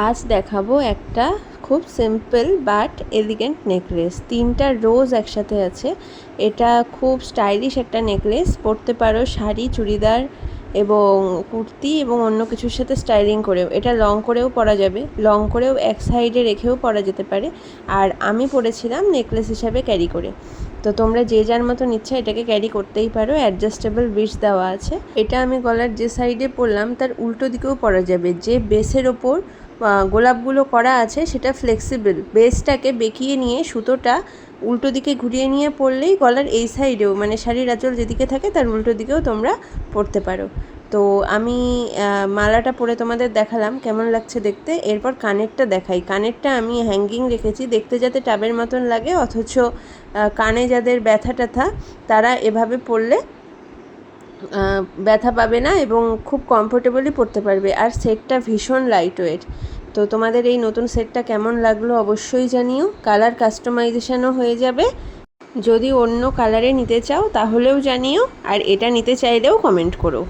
আজ দেখাবো একটা খুব সিম্পল বাট এলিগেন্ট নেকলেস। 3টা রোজ একসাথে আছে। এটা খুব স্টাইলিশ একটা নেকলেস, পরতে পারো শাড়ি, চুড়িদার এবং কুর্তি এবং অন্য কিছুর সাথে স্টাইলিং করেও। এটা লং করেও পরা যাবে, লং করেও এক সাইডে রেখেও পরা যেতে পারে। আর আমি পরেছিলাম নেকলেস হিসাবে ক্যারি করে। তো তোমরা যে যার মতন ইচ্ছা এটাকে ক্যারি করতেই পারো। অ্যাডজাস্টেবল বিটস দেওয়া আছে। এটা আমি গলার যে সাইডে পরলাম তার উল্টো দিকেও পরা যাবে। যে বেসের ওপর গোলাপগুলো করা আছে সেটা ফ্লেক্সিবল, বেসটাকে বেঁকিয়ে নিয়ে সুতোটা উল্টো দিকে ঘুরিয়ে নিয়ে পরলেই গলার এই সাইডেও, মানে শাড়ির আঁচল যেদিকে থাকে তার উল্টো দিকেও তোমরা পরতে পারো। তো আমি মালাটা পরে তোমাদের দেখালাম কেমন লাগছে দেখতে। এরপর কানেরটা দেখাই। কানেরটা আমি হ্যাঙ্গিং রেখেছি, দেখতে যাতে টাবের মতন লাগে, অথচ কানে যাদের ব্যথা ট্যাথা তারা এভাবে পরলে ব্যথা পাবে না এবং খুব কমফোর্টেবলি পরতে পারবে। আর সেটটা ভীষণ লাইট ওয়েট। তো তোমাদের এই নতুন সেটটা কেমন লাগলো অবশ্যই জানিও। কালার কাস্টমাইজেশনও হয়ে যাবে। যদি অন্য কালারে নিতে চাও তাহলেও জানিও, আর এটা নিতে চাইলেও কমেন্ট করো।